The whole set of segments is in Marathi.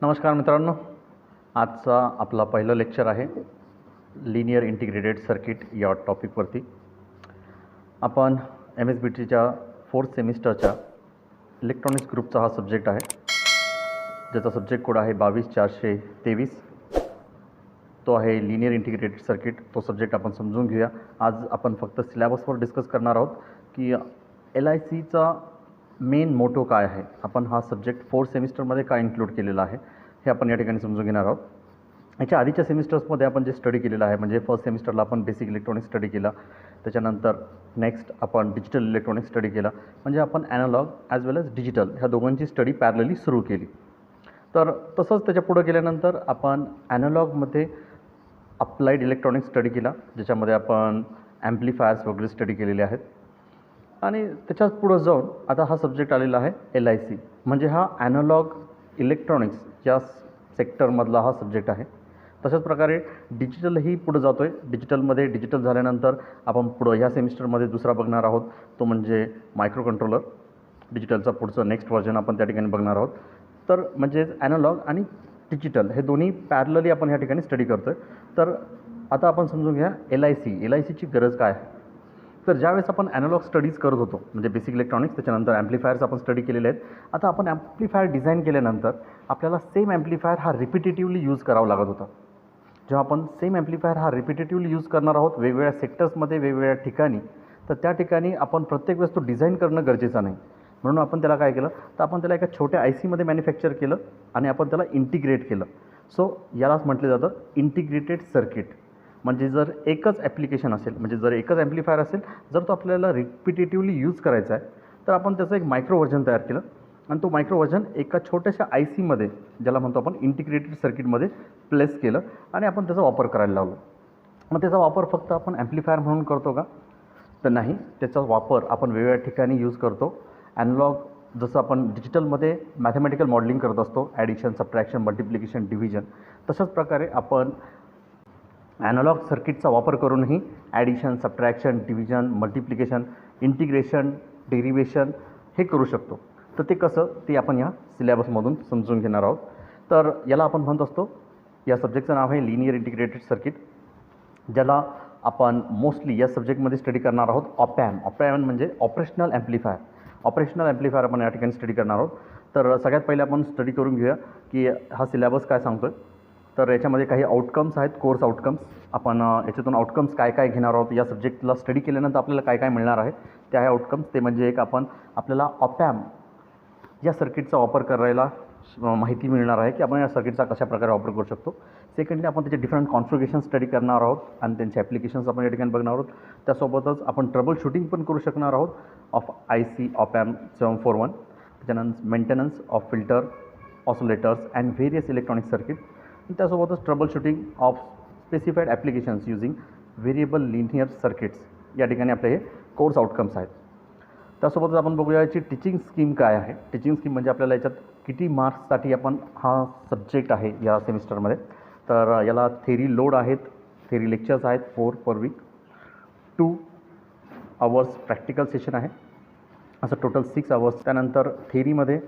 नमस्कार मित्रांनो, आजचा आपला पहिलं लेक्चर आहे लिनियर इंटिग्रेटेड सर्किट या टॉपिकवरती. आपण MSBTच्या 4th सेमिस्टरच्या इलेक्ट्रॉनिक्स ग्रुपचा हा सब्जेक्ट आहे, ज्याचा सब्जेक्ट कोड आहे 22423. तो आहे लिनियर इंटिग्रेटेड सर्किट. तो सब्जेक्ट आपण समजून घेऊया. आज आपण फक्त सिलेबसवर डिस्कस करणार आहोत की LICचा मेन मोटो काय आहे, आपण हा सब्जेक्ट 4th सेमिस्टरमध्ये काय इन्क्लूड केलेला आहे हे आपण या ठिकाणी समजून घेणार आहोत. याच्या आधीच्या सेमिस्टर्समध्ये आपण जे स्टडी केलेलं आहे, म्हणजे फर्स्ट सेमिस्टरला आपण बेसिक इलेक्ट्रॉनिक्स स्टडी केला, त्याच्यानंतर नेक्स्ट आपण डिजिटल इलेक्ट्रॉनिक्स स्टडी केला, म्हणजे आपण ॲनालॉग ॲज वेल ॲज डिजिटल ह्या दोघांची स्टडी पॅरलली सुरू केली. तर तसंच त्याच्या पुढं गेल्यानंतर आपण ॲनालॉगमध्ये अप्लाइड इलेक्ट्रॉनिक्स स्टडी केला, ज्याच्यामध्ये आपण ॲम्प्लिफायर्स वगैरे स्टडी केलेले आहेत. आणि त्याच्याच पुढं जाऊन आता हा सब्जेक्ट आलेला आहे LIC, म्हणजे हा ॲनालॉग इलेक्ट्रॉनिक्स या सेक्टरमधला हा सब्जेक्ट आहे. तशाच प्रकारे डिजिटलही पुढं जातो आहे. डिजिटलमध्ये डिजिटल झाल्यानंतर आपण पुढं ह्या सेमिस्टरमध्ये दुसरा बघणार आहोत, तो म्हणजे मायक्रो कंट्रोलर. डिजिटलचा पुढचं नेक्स्ट व्हर्जन आपण त्या ठिकाणी बघणार आहोत. तर म्हणजेच ॲनालॉग आणि डिजिटल हे दोन्ही पॅरलली आपण ह्या ठिकाणी स्टडी करतो आहे. तर आता आपण समजून घ्या LICची गरज काय आहे. तर ज्यावेळेस आपण ॲनालॉग स्टडीज करत होतो, म्हणजे बेसिक इलेक्ट्रॉनिक्स, त्याच्यानंतर ॲम्प्लिफायर्स आपण स्टडी केलेले आहेत. आता आपण ॲम्प्लिफायर डिझाईन केल्यानंतर आपल्याला सेम ॲम्प्लिफायर हा रिपिटेटिव्हली यूज करावा लागत होता. जेव्हा आपण सेम ॲम्प्लिफायर हा रिपिटेटिव्हली यूज करणार आहोत वेगवेगळ्या सेक्टर्समध्ये, वेगवेगळ्या ठिकाणी, तर त्या ठिकाणी आपण प्रत्येक वेळेस तो डिझाईन करणं गरजेचं नाही. म्हणून आपण त्याला काय केलं, तर आपण त्याला एका छोट्या ICमध्ये मॅन्युफॅक्चर केलं आणि आपण त्याला इंटिग्रेट केलं. सो यालाच म्हटलं जातं इंटिग्रेटेड सर्किट. म्हणजे जर एकच ॲप्लिकेशन असेल, म्हणजे जर एकच ॲम्प्लिफायर असेल, जर तो आपल्याला रिपिटेटिव्हली यूज करायचा आहे, तर आपण त्याचं एक मायक्रो व्हर्जन तयार केलं आणि तो मायक्रो व्हर्जन एका छोट्याशा ICमध्ये, ज्याला म्हणतो आपण इंटिग्रेटेड सर्किटमध्ये प्लेस केलं आणि आपण त्याचा वापर करायला लावलो. मग त्याचा वापर फक्त आपण ॲम्प्लिफायर म्हणून करतो का, तर नाही. त्याचा वापर आपण वेगवेगळ्या ठिकाणी यूज करतो. ॲनालॉग जसं आपण डिजिटलमध्ये मॅथमॅटिकल मॉडेलिंग करत असतो, ॲडिशन, सबट्रॅक्शन, मल्टिप्लिकेशन, डिव्हिजन, तशाच प्रकारे आपण ॲनालॉग सर्किटचा वापर करूनही addition, subtraction, division, multiplication, integration, derivation हे करू शकतो. तर ते कसं, ते आपण ह्या सिलेबसमधून समजून घेणार आहोत. तर याला आपण म्हणत असतो, या सब्जेक्टचं नाव आहे लिनियर इंटिग्रेटेड सर्किट, ज्याला आपण मोस्टली या सब्जेक्टमध्ये स्टडी करणार आहोत ऑपॅम म्हणजे ऑपरेशनल ॲम्प्लिफायर. ऑपरेशनल ॲम्प्लिफायर आपण या ठिकाणी स्टडी करणार आहोत. तर सगळ्यात पहिले आपण स्टडी करून घेऊया की हा सिलेबस काय सांगतो आहे. तर याच्यामध्ये काही आउटकम्स आहेत, कोर्स आउटकम्स. आपण याच्यातून आउटकम्स काय काय घेणार आहोत, या सब्जेक्टला स्टडी केल्यानंतर आपल्याला काय काय मिळणार आहे ते आहे आउटकम्स. ते म्हणजे एक आपल्याला ऑपॅम या सर्किटचा वापर करायला माहिती मिळणार आहे की आपण या सर्किटचा कशा प्रकारे वापर करू शकतो. सेकंडली आपण त्याचे डिफरंट कॉन्फिगरेशन स्टडी करणार आहोत आणि त्यांचे ॲप्लिकेशन्स आपण या ठिकाणी बघणार आहोत. त्यासोबतच आपण ट्रबल शूटिंग पण करू शकणार आहोत ऑफ IC ऑपॅम 741. त्याच्यानंतर maintenance of filter, oscillators and various electronic circuit. त्यासोबतच troubleshooting of specified applications using variable linear circuits. या ठिकाणी आपले हे कोर्स आउटकम्स आहेत. त्यासोबतच आपण बघूया याची टीचिंग स्कीम काय आहे. टीचिंग स्कीम म्हणजे आपल्याला याच्यात किती मार्क्ससाठी आपण हा सब्जेक्ट आहे या सेमिस्टरमध्ये. तर याला थेरी लोड आहेत, थेरी लेक्चर्स आहेत 4 पर वीक, 2 आवर्स प्रॅक्टिकल सेशन आहे, असं टोटल 6 आवर्स. त्यानंतर थेरीमध्ये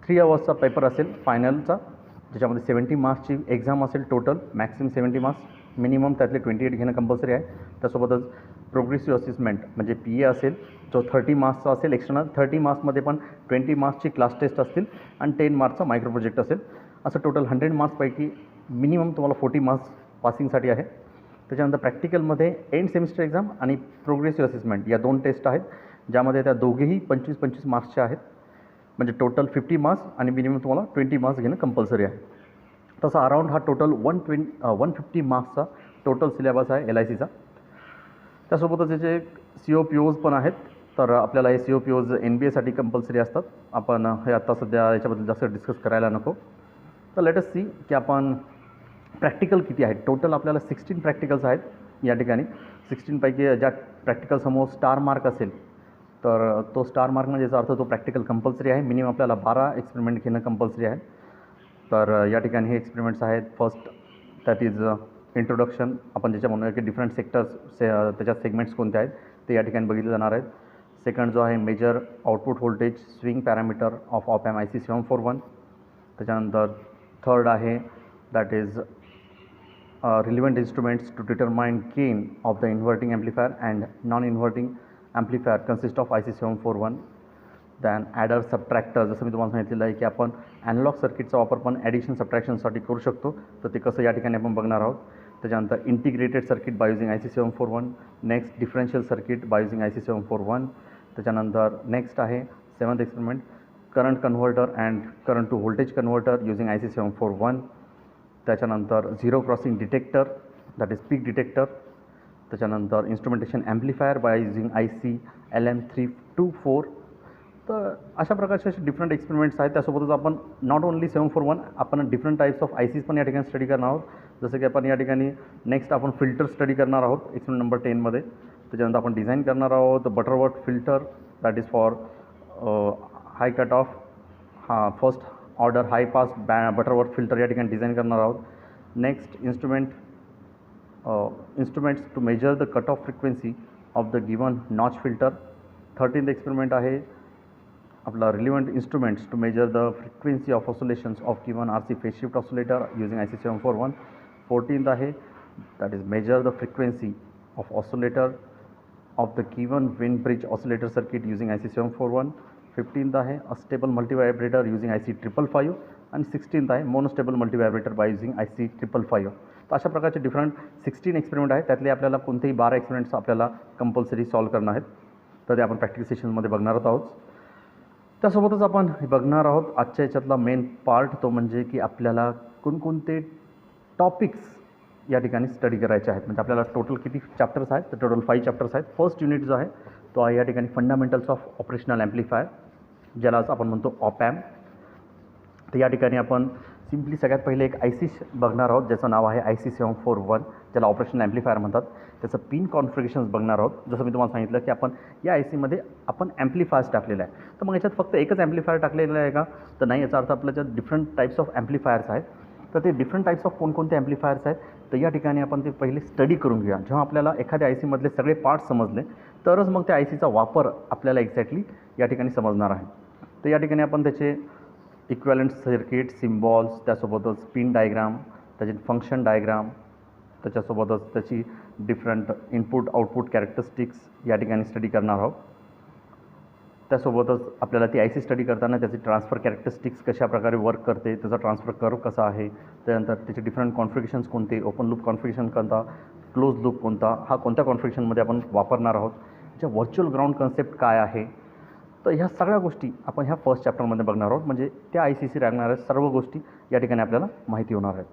3 आवर्सचा पेपर असेल फायनलचा, ज्याच्यामध्ये 70 मार्क्सची एक्झाम असेल. टोटल मॅक्सिमम 70 मार्क्स, मिनिमम त्यातले 28 घेणं कंपल्सरी आहे. त्यासोबतच प्रोग्रेसिव्ह असेसमेंट म्हणजे PA असेल, जो 30 मार्क्सचा असेल एक्सटर्नल. 30 मार्क्समध्ये पण 20 मार्क्सची क्लास टेस्ट असतील आणि 10 मार्क्सचा मायक्रो प्रोजेक्ट असेल. असं टोटल 100 मार्क्सपैकी मिनिमम तुम्हाला 40 मार्क्स पासिंगसाठी आहे. त्याच्यानंतर प्रॅक्टिकलमध्ये एंड सेमिस्टर एक्झाम आणि प्रोग्रेसिव्ह असेसमेंट या 2 टेस्ट आहेत, ज्यामध्ये त्या दोघेही 25-25 मार्क्सच्या आहेत. म्हणजे टोटल 50 मार्क्स आणि मिनिमम तुम्हाला 20 मार्क्स घेणं कंपल्सरी आहे. तसा अराऊंड हा टोटल 150 मार्क्सचा टोटल सिलेबस आहे LICचा. त्यासोबतच याचे COPOज पण आहेत. तर आपल्याला हे COPOज NBA साठी कंपल्सरी असतात. आपण हे आत्ता सध्या याच्याबद्दल जास्त डिस्कस करायला नको. तर लेट अस सी की आपण प्रॅक्टिकल किती आहेत. टोटल आपल्याला 16 प्रॅक्टिकल्स आहेत या ठिकाणी. 16 पैकी ज्या प्रॅक्टिकलसमोर स्टार मार्क असेल, तर तो स्टार मार्क म्हणजे याचा अर्थ तो प्रॅक्टिकल कंपल्सरी आहे. मिनिमम आपल्याला 12 एक्सपेरिमेंट घेणं कंपल्सरी आहे. तर या ठिकाणी हे एक्सपेरिमेंट्स आहेत. फर्स्ट दॅट इज इंट्रोडक्शन, आपण ज्याच्या म्हणूया की डिफरंट सेक्टर्स त्याच्यात सेगमेंट्स कोणते आहेत ते या ठिकाणी बघितले जाणार आहेत. सेकंड जो आहे major output voltage swing parameter of op amp IC 741. त्याच्यानंतर थर्ड आहे that is relevant instruments to determine gain of the inverting amplifier and non-inverting amplifier consist of IC741. Than adder subtractor, जसं मी तुम्हाला सांगितलेलं आहे की आपण ॲनालॉग सर्किटचा वापर पण ॲडिशन सबट्रॅक्शनसाठी करू शकतो, तर ते कसं या ठिकाणी आपण बघणार आहोत. त्याच्यानंतर integrated circuit by using IC741, next differential circuit by using IC741. त्याच्यानंतर नेक्स्ट आहे seventh experiment current converter and current to voltage converter using IC741. त्याच्यानंतर zero crossing detector that is peak detector. त्याच्यानंतर instrumentation amplifier by using IC LM324. तर अशा प्रकारचे असे डिफरंट एक्सपेरिमेंट्स आहेत. त्यासोबतच आपण नॉट ओनली 741 आपण डिफरंट टाईप्स ऑफ ICs पण या ठिकाणी स्टडी करणार आहोत. जसं की आपण या ठिकाणी नेक्स्ट आपण फिल्टर स्टडी करणार आहोत एक्सपेरिमेंट नंबर 10मध्ये. त्याच्यानंतर आपण डिझाईन करणार आहोत Butterworth filter that is for high cut off first order high pass Butterworth filter या ठिकाणी डिझाईन करणार आहोत. Next instruments to measure the cutoff frequency of the given notch filter. 13th experiment आहे आपला relevant instruments to measure the frequency of oscillations of given RC phase shift oscillator using IC741. 14th आहे that is measure the frequency of oscillator of the given Wien bridge oscillator circuit using IC741. 15th आहे a stable multivibrator using IC555 आणि 16th आहे monostable multivibrator by using IC555. तर अशा प्रकारचे डिफरंट 16 एक्सपेरिमेंट आहेत. त्यातले आपल्याला कोणतेही 12 एक्सपेरिमेंट्स आपल्याला कंपल्सरी सॉल्व करणार आहेत, तर ते आपण प्रॅक्टिकल सेशनमध्ये बघणार आहोत. त्यासोबतच आपण बघणार आहोत आजच्या याच्यातला मेन पार्ट, तो म्हणजे की आपल्याला कोणकोणते टॉपिक्स या ठिकाणी स्टडी करायचे आहेत. म्हणजे आपल्याला टोटल किती चॅप्टर्स आहेत, तर टोटल 5 चॅप्टर्स आहेत. फर्स्ट युनिट जो आहे तो आहे या ठिकाणी फंडामेंटल्स ऑफ ऑपरेशनल ॲम्प्लिफायर, ज्याला आपण म्हणतो ऑप ॲम्प. तर या ठिकाणी आपण सिम्पली सगळ्यात पहिले एक IC बघणार आहोत ज्याचं नाव आहे IC741, ज्याला ऑपरेशनल ॲम्प्लिफायर म्हणतात. त्याचं पिन कॉन्फिगरेशन्स बघणार आहोत. जसं मी तुम्हाला सांगितलं की आपण या ICमध्ये आपण ॲम्प्लिफायर्स टाकलेलं आहे. तर मग याच्यात फक्त एकच ॲम्प्लिफायर टाकलेलं आहे का, तर नाही. याचा अर्थ आपल्याच्यात डिफरंट टाईप्स ऑफ ॲम्प्लिफायर्स आहेत. तर ते डिफरंट टाईप्स ऑफ कोणकोणते ॲम्प्लिफायर्स आहेत, तर या ठिकाणी आपण ते पहिले स्टडी करून घेऊया. जेव्हा आपल्याला एखाद्या ICमधले सगळे पार्ट्स समजले तरच मग त्या ICचा वापर आपल्याला एक्झॅक्टली या ठिकाणी समजणार आहे. तर या ठिकाणी आपण त्याचे इक्वॅलंट सर्किट, सिम्बॉल्स, त्यासोबतच पिन डायग्राम, त्याचे फंक्शन डायग्राम, त्याच्यासोबतच त्याची डिफरंट इनपुट आउटपुट कॅरेक्टरिस्टिक्स या ठिकाणी स्टडी करणार आहोत. त्यासोबतच आपल्याला ती IC स्टडी करताना त्याची ट्रान्सफर कॅरेक्टरिस्टिक्स कशा प्रकारे वर्क करते, त्याचा ट्रान्सफर कर्व कसा आहे, त्यानंतर त्याचे डिफरंट कॉन्फिगरेशन्स कोणते, ओपन लूप कॉन्फिगरेशन कोणता, क्लोज लूप कोणता, हा कोणत्या कॉन्फिगरेशनमध्ये आपण वापरणार आहोत, त्याच्या व्हर्च्युअल ग्राउंड कन्सेप्ट काय आहे. तर ह्या सगळ्या गोष्टी आपण ह्या फर्स्ट चॅप्टरमध्ये बघणार आहोत. म्हणजे त्या ICशी लागणाऱ्या सर्व गोष्टी या ठिकाणी आपल्याला माहिती होणार आहेत.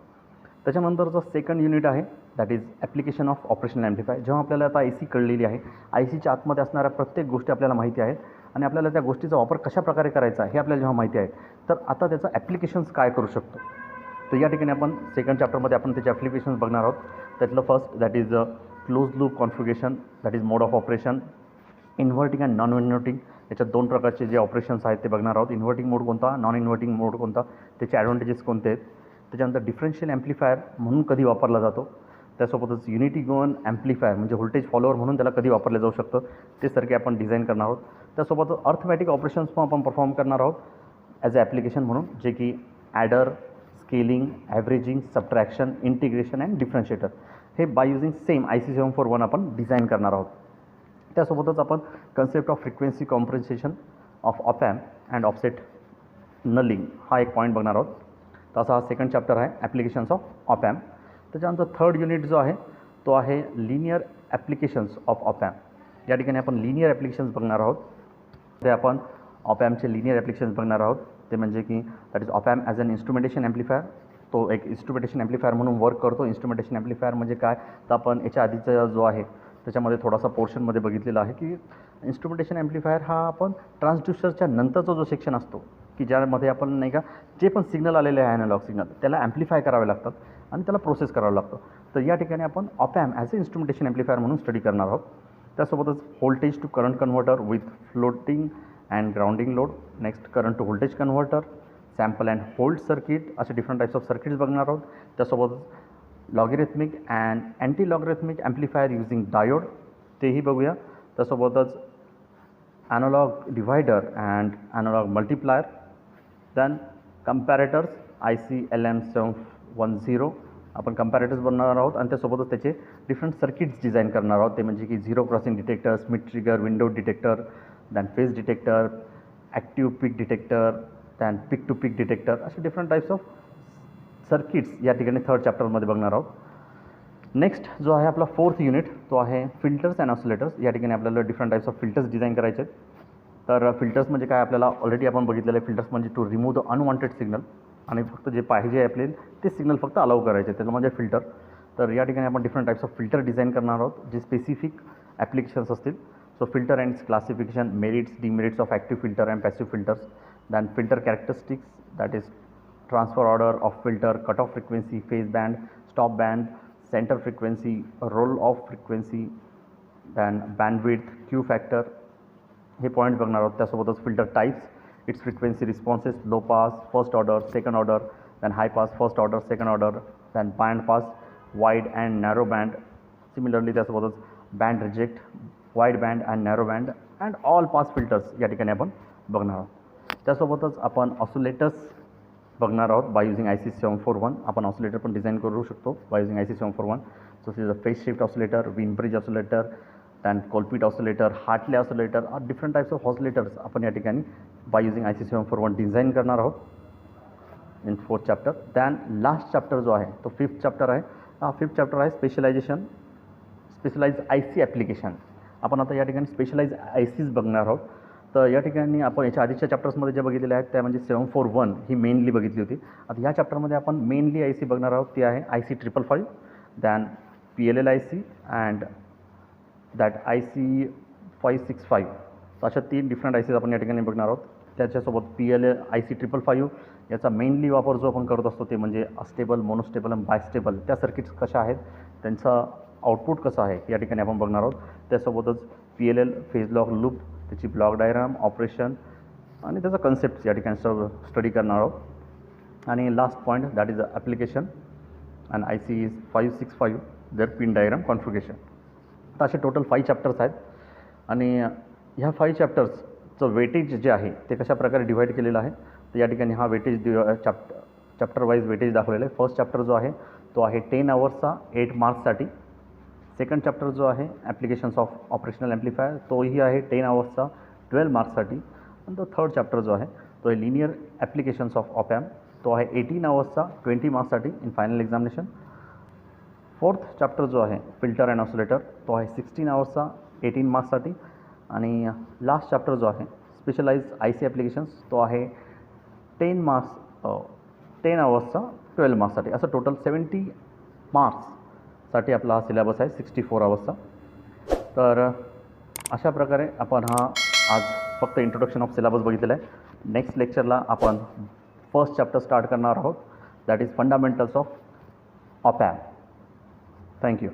त्याच्यानंतरचं सेकंड युनिट आहे that is application of operational amplifier. जेव्हा आपल्याला आता IC कळलेली आहे, ICच्या आतमध्ये असणाऱ्या प्रत्येक गोष्टी आपल्याला माहिती आहेत आणि आपल्याला त्या गोष्टीचा वापर कशा प्रकारे करायचा हे आपल्याला जेव्हा माहिती आहे, तर आता त्याचं ॲप्लिकेशन्स काय करू शकतो. तर या ठिकाणी आपण सेकंड चॅप्टरमध्ये आपण त्याचे ॲप्लिकेशन्स बघणार आहोत. त्यातलं first that is close loop configuration that is mode of operation, inverting and non inverting. याच्यात दोन प्रकारचे जे ऑपरेशन्स आहेत ते बघणार आहोत. इन्व्हर्टिंग मोड कोणता, नॉन इन्व्हर्टिंग मोड कोणता, त्याचे ॲडव्हान्टेजेस कोणते आहेत. त्याच्यानंतर डिफरन्शियल ॲम्प्लिफायर म्हणून कधी वापरला जातो. त्यासोबतच युनिटी गिवन ॲम्प्लिफायर म्हणजे व्होल्टेज फॉलोअर म्हणून त्याला कधी वापरलं जाऊ शकतं, ते सारखे आपण डिझाईन करणार आहोत. त्यासोबतच अर्थमॅटिक ऑपरेशन्स पण आपण परफॉर्म करणार आहोत ॲज अ ॲप्लिकेशन म्हणून, जे की adder, scaling, averaging, subtraction, integration and differentiator हे बाय युझिंग सेम IC741 आपण डिझाईन करणार आहोत. त्यासोबतच आपण concept of frequency compensation of op amp and offset nulling हा एक पॉईंट बघणार आहोत. तसा हा सेकंड चॅप्टर आहे ॲप्लिकेशन्स ऑफ ऑप ॲम्प. त्याच्यानंतर थर्ड युनिट जो आहे तो आहे linear applications of op amp. या ठिकाणी आपण लिनियर ॲप्लिकेशन्स बघणार आहोत. ते आपण ऑप ॲम्पचे लिनियर ॲप्लिकेशन्स बघणार आहोत. ते म्हणजे की that is op amp as an instrumentation amplifier. तो एक इन्स्ट्रुमेंटेशन ॲम्प्लिफायर म्हणून वर्क करतो. इन्स्ट्रुमेंटेशन ॲम्प्लिफायर म्हणजे काय, तर आपण याच्या आधीचा जो आहे त्याच्यामध्ये थोडासा पोर्शनमध्ये बघितलेला आहे की इन्स्ट्रुमेंटेशन ॲम्प्लिफायर हा आपण ट्रान्सड्युसरच्या नंतरचा जो सेक्शन असतो की ज्यामध्ये आपण नाही का जे पण सिग्नल आलेले आहे ॲनालॉग सिग्नल त्याला ॲम्प्लिफाय करावे लागतात आणि त्याला प्रोसेस करावं लागतं. तर या ठिकाणी आपण op amp as a instrumentation amplifier म्हणून स्टडी करणार आहोत. त्यासोबतच voltage to current converter with floating and grounding load, next current to voltage converter, sample and hold circuit, असे डिफरंट टाईप्स ऑफ सर्किट्स बघणार आहोत. त्यासोबतच logarithmic and anti logarithmic amplifier using diode तेही बघूया. त्यासोबतच analog divider and analog multiplier, then comparators IC LM710 आपण कंपॅरेटर्स बनवणार आहोत आणि त्यासोबतच त्याचे डिफरंट सर्किट्स डिझाईन करणार आहोत. ते म्हणजे की zero crossing detector, Schmitt trigger, window detector, then phase detector, active peak detector, then peak to peak detector, असे डिफरंट टाईप्स ऑफ सर्किट्स या ठिकाणी थर्ड चॅप्टरमध्ये बघणार आहोत. नेक्स्ट जो आहे आपला फोर्थ युनिट तो आहे फिल्टर्स अँड ऑसिलेटर्स. या ठिकाणी आपल्याला different types of filters design करायचे आहेत. तर फिल्टर्स म्हणजे काय आपल्याला ऑलरेडी आपण बघितलेलं आहे. फिल्टर्स म्हणजे to remove the unwanted signal आणि फक्त जे पाहिजे आपले ते सिग्नल फक्त अलाउ करायचे, त्याचं म्हणजे फिल्टर. तर या ठिकाणी आपण different types of filter design करणार आहोत जे स्पेसिफिक ॲप्लिकेशन्स असतील. So filter and classification, merits, demerits of active filter and passive filters, then filter characteristics, that is transfer order of filter, cut off frequency, phase band, stop band, centre frequency, roll off frequency, then bandwidth, Q factor, हे पॉईंट्स बघणार आहोत. त्यासोबतच filter types, its frequency responses, low pass, first order, second order, then high pass, first order, second order, then band pass, wide and narrow band, similarly त्यासोबतच band reject, wide band and narrow band and all pass filters या ठिकाणी आपण बघणार आहोत. त्यासोबतच आपण ऑसिलेटर्स बघणार आहोत बाय युझिंग IC741. आपण ऑसिलेटर पण डिझाईन करू शकतो by using IC741. So this is a phase shift oscillator, Wien bridge oscillator, then Colpitt oscillator, Hartley oscillator, different types of oscillators आपण या ठिकाणी बाय युझिंग IC741 डिझाईन करणार आहोत in fourth chapter. Then last chapter जो आहे तो फिफ्थ चॅप्टर आहे. हा फिफ्थ चॅप्टर आहे स्पेशलाइज IC ॲप्लिकेशन. आपण आता या ठिकाणी स्पेशलाइज ICs बघणार आहोत. तर या ठिकाणी आपण याच्या आधीच्या चॅप्टर्समध्ये ज्या बघितलेल्या आहेत त्या म्हणजे 741 ही मेनली बघितली होती. आता ह्या चॅप्टरमध्ये आपण मेनली IC बघणार आहोत. ती आहे IC555, than PLL IC and that IC565. तर अशा 3 डिफरंट ICs आपण या ठिकाणी बघणार आहोत. त्याच्यासोबत PLL IC555 याचा मेनली वापर जो आपण करत असतो ते म्हणजे अस्टेबल, मोनोस्टेबल आणि बायस्टेबल त्या सर्किट्स कशा आहेत, त्यांचा आउटपुट कसं आहे या ठिकाणी आपण बघणार आहोत. त्यासोबतच PLL फेज लॉक लूप, त्याची ब्लॉक डायग्राम, ऑपरेशन आणि त्याचा कन्सेप्ट या ठिकाणी स्टडी करणार आहोत. आणि last point that is application and IC565 their pin diagram configuration. तर असे टोटल 5 चॅप्टर्स आहेत आणि ह्या 5 चॅप्टर्सचं वेटेज जे आहे ते कशा प्रकारे डिव्हाइड केलेलं आहे. तर या ठिकाणी हा वेटेज चॅप्टर वाईज वेटेज दाखवलेला आहे. फर्स्ट चॅप्टर जो आहे तो आहे 10 आवर्सचा 8 मार्क्ससाठी. सेकंड चॅप्टर जो आहे ॲप्लिकेशन्स ऑफ ऑपरेशनल ॲम्प्लिफायर तोही आहे 10 आवर्सचा 12 मार्क्ससाठी. आणि तो थर्ड चॅप्टर जो आहे तो आहे linear applications of op amp, तो आहे 18 आवर्सचा 20 मार्क्ससाठी in final examination. Fourth chapter जो आहे फिल्टर अँड ऑसिलेटर तो आहे 16 आवर्सचा 18 मार्क्ससाठी. आणि लास्ट चॅप्टर जो आहे स्पेशलाइज IC ॲप्लिकेशन्स तो आहे 10 आवर्सचा 12 मार्क्ससाठी. असं टोटल 70 मार्क्ससाठी आपला हा सिलेबस आहे 64 आवर्सचा. तर अशा प्रकारे आपण हा आज फक्त इंट्रोडक्शन ऑफ सिलेबस बघितलेला आहे. नेक्स्ट लेक्चरला आपण फर्स्ट चॅप्टर स्टार्ट करणार आहोत, that is fundamentals of op amp. Thank you.